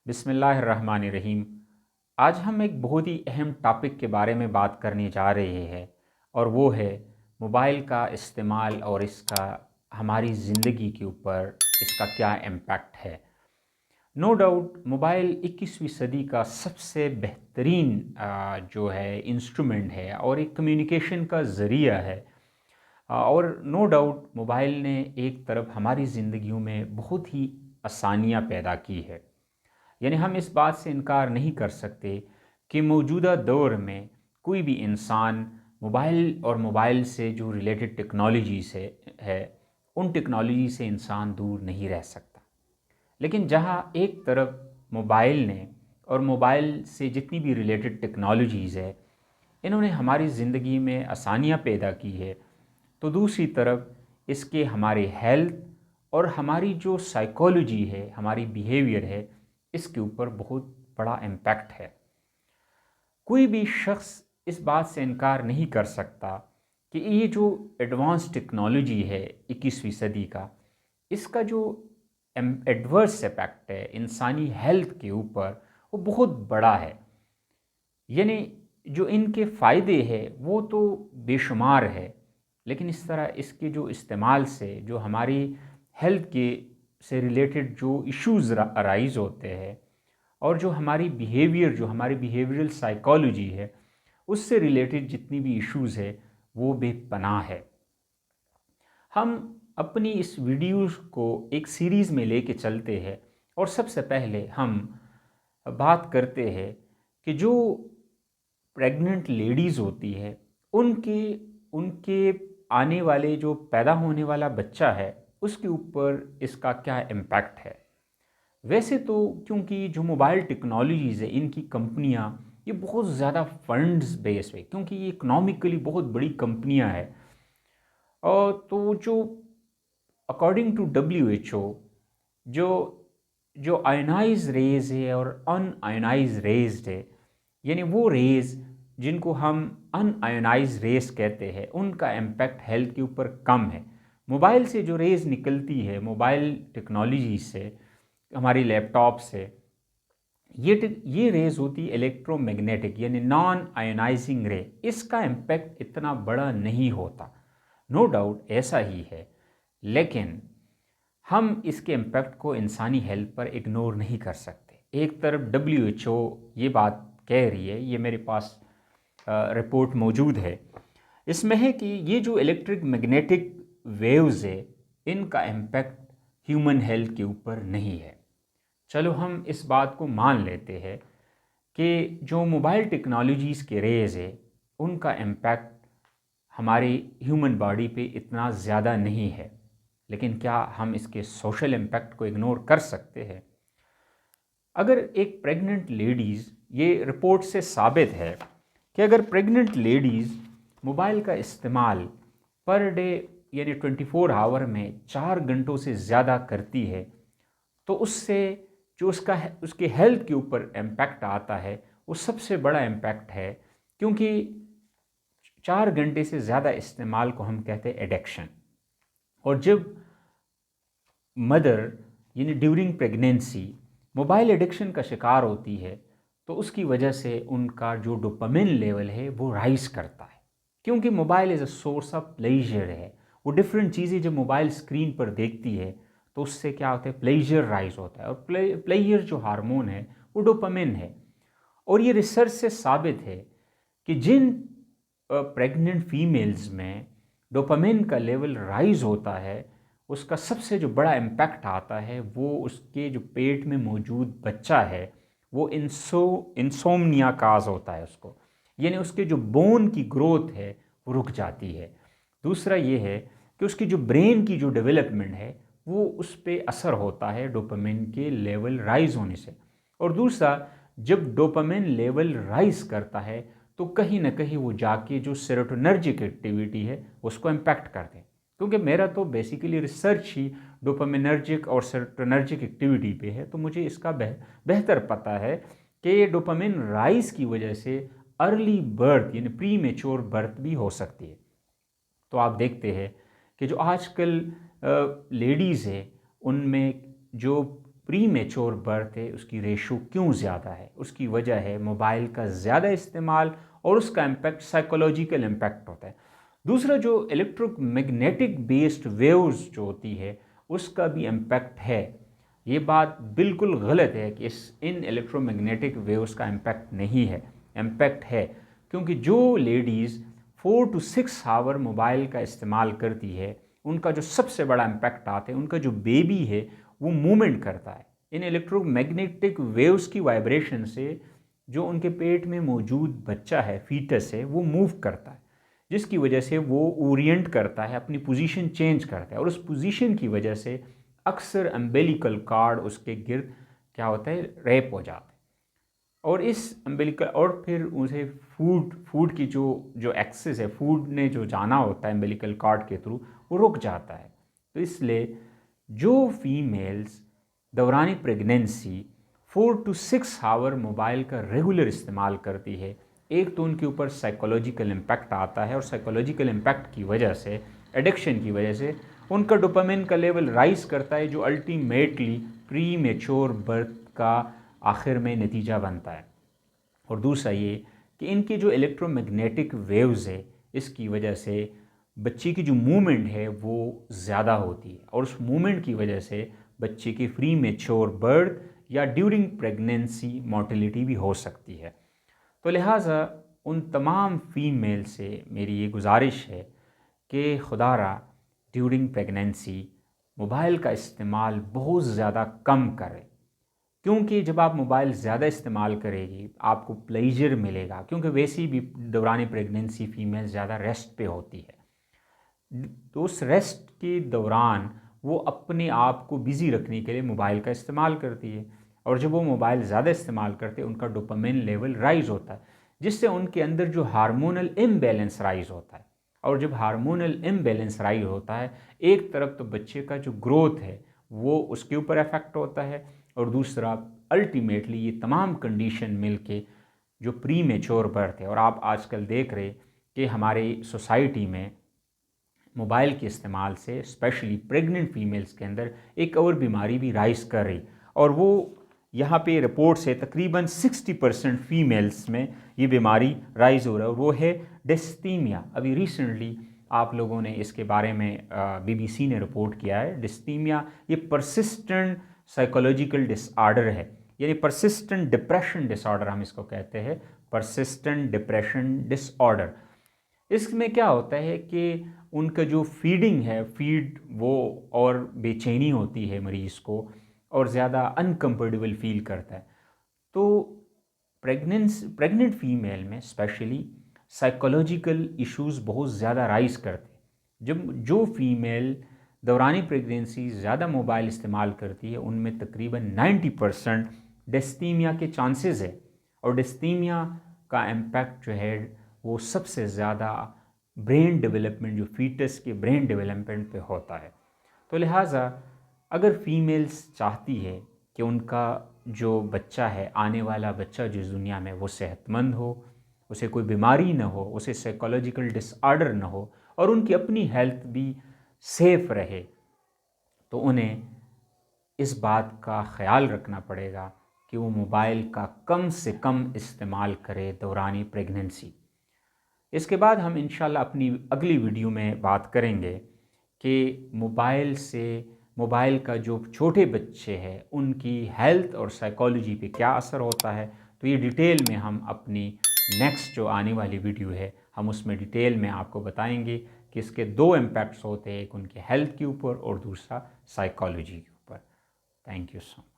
बिस्मिल्लाहिर्रहमानिर्रहीम। आज हम एक बहुत ही अहम टॉपिक के बारे में बात करने जा रहे हैं और वो है मोबाइल का इस्तेमाल और इसका हमारी ज़िंदगी के ऊपर इसका क्या इम्पैक्ट है। नो डाउट मोबाइल 21वीं सदी का सबसे बेहतरीन जो है इंस्ट्रूमेंट है और एक कम्युनिकेशन का ज़रिया है। और नो डाउट मोबाइल ने एक तरफ हमारी ज़िंदगियों में बहुत ही आसानियाँ पैदा की है। यानी हम इस बात से इनकार नहीं कर सकते कि मौजूदा दौर में कोई भी इंसान मोबाइल और मोबाइल से जो रिलेटेड टेक्नोलॉजी से है उन टेक्नोलॉजी से इंसान दूर नहीं रह सकता। लेकिन जहाँ एक तरफ मोबाइल ने और मोबाइल से जितनी भी रिलेटेड टेक्नोलॉजीज़ है इन्होंने हमारी ज़िंदगी में आसानियाँ पैदा की है, तो दूसरी तरफ इसके हमारे हेल्थ और हमारी जो साइकोलॉजी है, हमारी बिहेवियर है, इसके ऊपर बहुत बड़ा इम्पैक्ट है। कोई भी शख्स इस बात से इनकार नहीं कर सकता कि ये जो एडवांस टेक्नोलॉजी है 21वीं सदी का, इसका जो एडवर्स इफेक्ट है इंसानी हेल्थ के ऊपर वो बहुत बड़ा है। यानी जो इनके फ़ायदे हैं वो तो बेशुमार है, लेकिन इस तरह इसके जो इस्तेमाल से जो हमारी हेल्थ के से रिलेटेड जो इश्यूज़ अराइज़ होते हैं और जो हमारी बिहेवियरल साइकोलॉजी है उससे रिलेटेड जितनी भी इश्यूज़ है वो बेपनाह है। हम अपनी इस वीडियोस को एक सीरीज़ में लेके चलते हैं और सबसे पहले हम बात करते हैं कि जो प्रेग्नेंट लेडीज़ होती है उनके उनके आने वाले जो पैदा होने वाला बच्चा है उसके ऊपर इसका क्या इम्पैक्ट है। वैसे तो क्योंकि जो मोबाइल टेक्नोलॉजीज़ है इनकी कंपनियां ये बहुत ज़्यादा फंड्स बेस है, क्योंकि ये इकोनॉमिकली बहुत बड़ी कंपनियां हैं। और तो जो अकॉर्डिंग टू WHO जो जो आयनाइज रेज है और अनआयनाइज रेज है, यानी वो रेज जिनको हम अनआयनाइज रेज कहते हैं उनका इम्पैक्ट हेल्थ के ऊपर कम है। मोबाइल से जो रेज निकलती है मोबाइल टेक्नोलॉजी से, हमारी लैपटॉप से, ये रेज होती इलेक्ट्रोमैग्नेटिक यानी नॉन आयोनाइजिंग रे। इसका इम्पैक्ट इतना बड़ा नहीं होता, नो डाउट ऐसा ही है, लेकिन हम इसके इम्पैक्ट को इंसानी हेल्थ पर इग्नोर नहीं कर सकते। एक तरफ WHO ये बात कह रही है, ये मेरे पास रिपोर्ट मौजूद है, इसमें है कि ये जो इलेक्ट्रिक मैग्नेटिक वेव्स है इनका इम्पैक्ट ह्यूमन हेल्थ के ऊपर नहीं है। चलो हम इस बात को मान लेते हैं कि जो मोबाइल टेक्नोलॉजीज़ के रेज़ है उनका इम्पैक्ट हमारी ह्यूमन बॉडी पे इतना ज़्यादा नहीं है, लेकिन क्या हम इसके सोशल इम्पैक्ट को इग्नोर कर सकते हैं? अगर एक प्रेग्नेंट लेडीज़, ये रिपोर्ट से साबित है कि अगर प्रेग्नेंट लेडीज़ मोबाइल का इस्तेमाल पर डे यानी 24 आवर में 4 घंटों से ज़्यादा करती है तो उससे जो उसके हेल्थ के ऊपर इम्पैक्ट आता है वो सबसे बड़ा इम्पैक्ट है, क्योंकि 4 घंटे से ज़्यादा इस्तेमाल को हम कहते हैं एडिक्शन। और जब मदर यानी ड्यूरिंग प्रेगनेंसी मोबाइल एडिक्शन का शिकार होती है तो उसकी वजह से उनका जो डोपामिन लेवल है वो राइज करता है, क्योंकि mobile is a source of pleasure है। वो डिफरेंट चीज़ें जब मोबाइल स्क्रीन पर देखती है तो उससे क्या होता है, प्लेजर राइज होता है, और प्लेजर जो हार्मोन है वो डोपामिन है। और ये रिसर्च से साबित है कि जिन प्रेग्नेंट फीमेल्स में डोपामिन का लेवल राइज होता है उसका सबसे जो बड़ा इम्पैक्ट आता है वो उसके जो पेट में मौजूद बच्चा है वो इंसोमनिया काज होता है उसको, यानी उसके जो बोन की ग्रोथ है वो रुक जाती है। दूसरा ये है कि उसकी जो ब्रेन की जो डेवलपमेंट है वो उस पर असर होता है डोपामिन के लेवल राइज होने से। और दूसरा, जब डोपामिन लेवल राइज करता है तो कहीं ना कहीं वो जाके जो सेरोटोनर्जिक एक्टिविटी है उसको इम्पैक्ट करते हैं, क्योंकि मेरा तो बेसिकली रिसर्च ही डोपामिनर्जिक और सेरोटोनर्जिक एक्टिविटी पे है, तो मुझे इसका बेहतर पता है कि डोपामिन राइज की वजह से अर्ली बर्थ यानी प्री मेच्योर बर्थ भी हो सकती है। तो आप देखते हैं कि जो आजकल लेडीज़ है उनमें जो प्री मेच्योर बर्थ है उसकी रेशो क्यों ज़्यादा है? उसकी वजह है मोबाइल का ज़्यादा इस्तेमाल और उसका इम्पैक्ट साइकोलॉजिकल इम्पैक्ट होता है। दूसरा जो इलेक्ट्रोमैग्नेटिक बेस्ड वेव्स जो होती है उसका भी इम्पैक्ट है। ये बात बिल्कुल गलत है कि इन इलेक्ट्रोमैग्नेटिक वेव्स का इम्पैक्ट नहीं है, इम्पैक्ट है। क्योंकि जो लेडीज़ 4 to 6 आवर मोबाइल का इस्तेमाल करती है उनका जो सबसे बड़ा इम्पैक्ट आता है, उनका जो बेबी है वो मूवमेंट करता है। इन इलेक्ट्रोमैग्नेटिक वेव्स की वाइब्रेशन से जो उनके पेट में मौजूद बच्चा है, फीटस है, वो मूव करता है, जिसकी वजह से वो ओरिएंट करता है, अपनी पोजीशन चेंज करता है और उस पोजीशन की वजह से अक्सर अम्बिलिकल कार्ड उसके गिर्द क्या होता है, रैप हो जाता है। और इस अम्बिलिकल और फिर उसे फूड की जो एक्सेस है, फूड ने जो जाना होता है अम्बिलिकल कार्ड के थ्रू, वो रुक जाता है। तो इसलिए जो फीमेल्स दौरान प्रेगनेंसी 4 to 6 आवर मोबाइल का रेगुलर इस्तेमाल करती है, एक तो उनके ऊपर साइकोलॉजिकल इम्पैक्ट आता है और साइकोलॉजिकल इम्पैक्ट की वजह से, एडिक्शन की वजह से उनका डोपामिन का लेवल राइज करता है, जो अल्टीमेटली प्री मेच्योर बर्थ का आखिर में नतीजा बनता है। और दूसरा ये कि इनके जो इलेक्ट्रोमैग्नेटिक वेव्स है इसकी वजह से बच्चे की जो मूवमेंट है वो ज़्यादा होती है और उस मूवमेंट की वजह से बच्चे की प्री मेच्योर बर्थ या ड्यूरिंग प्रेगनेंसी मोर्टेलिटी भी हो सकती है। तो लिहाजा उन तमाम फीमेल से मेरी ये गुजारिश है कि खुदारा ड्यूरिंग प्रेगनेंसी मोबाइल का इस्तेमाल बहुत ज़्यादा कम करें। क्योंकि जब आप मोबाइल ज़्यादा इस्तेमाल करेगी आपको प्लेजर मिलेगा, क्योंकि वैसे भी दौरान प्रेगनेंसी फ़ीमेल ज़्यादा रेस्ट पे होती है। तो उस रेस्ट के दौरान वो अपने आप को बिज़ी रखने के लिए मोबाइल का इस्तेमाल करती है और जब वो मोबाइल ज़्यादा इस्तेमाल करते हैं उनका डोपामिन लेवल राइज़ होता है, जिससे उनके अंदर जो हार्मोनल इम्बैलेंस राइज़ होता है। और जब हार्मोनल इम्बैलेंस राइज होता है, एक तरफ तो बच्चे का जो ग्रोथ है वो उसके ऊपर इफेक्ट होता है और दूसरा अल्टीमेटली ये तमाम कंडीशन मिलके जो प्री मेच्योर बर्थ है। और आप आजकल देख रहे कि हमारे सोसाइटी में मोबाइल के इस्तेमाल से स्पेशली प्रेग्नेंट फीमेल्स के अंदर एक और बीमारी भी राइज कर रही, और वो यहाँ पे रिपोर्ट्स है तकरीबन 60% फीमेल्स में ये बीमारी राइज हो रहा है, और वो है डिस्थीमिया। अभी रिसेंटली आप लोगों ने इसके बारे में BBC ने रिपोर्ट किया है। डिस्थीमिया ये परसिस्टेंट साइकोलॉजिकल डिसऑर्डर है, यानी परसिस्टेंट डिप्रेशन डिसऑर्डर हम इसको कहते हैं, परसिस्टेंट डिप्रेशन डिसऑर्डर। इसमें क्या होता है कि उनका जो फीडिंग है, फीड वो और बेचैनी होती है मरीज़ को और ज़्यादा अनकम्फर्टेबल फील करता है। तो प्रेग्नेंट फीमेल में स्पेशली साइकोलॉजिकल इश्यूज़ बहुत ज़्यादा राइज करते हैं। जब जो फीमेल दौरानी प्रेगनेंसी ज़्यादा मोबाइल इस्तेमाल करती है उनमें तकरीबन 90% डिस्थीमिया के चांसेस है, और डिस्थीमिया का इम्पैक्ट जो है वो सबसे ज़्यादा ब्रेन डेवलपमेंट, जो फीटस के ब्रेन डेवलपमेंट पे होता है। तो लिहाजा अगर फीमेल्स चाहती है कि उनका जो बच्चा है, आने वाला बच्चा जिस दुनिया में, वो सेहतमंद हो, उसे कोई बीमारी ना हो, उसे साइकोलॉजिकल डिसऑर्डर ना हो और उनकी अपनी हेल्थ भी सेफ रहे, तो उन्हें इस बात का ख्याल रखना पड़ेगा कि वो मोबाइल का कम से कम इस्तेमाल करे दौरानी प्रेगनेंसी। इसके बाद हम इंशाल्लाह अपनी अगली वीडियो में बात करेंगे कि मोबाइल का जो छोटे बच्चे हैं उनकी हेल्थ और साइकोलॉजी पे क्या असर होता है। तो ये डिटेल में हम अपनी नेक्स्ट जो आने वाली वीडियो है हम उसमें डिटेल में आपको बताएंगे कि इसके दो इम्पैक्ट्स होते हैं, एक उनके हेल्थ के ऊपर और दूसरा साइकोलॉजी के ऊपर। Thank you so much.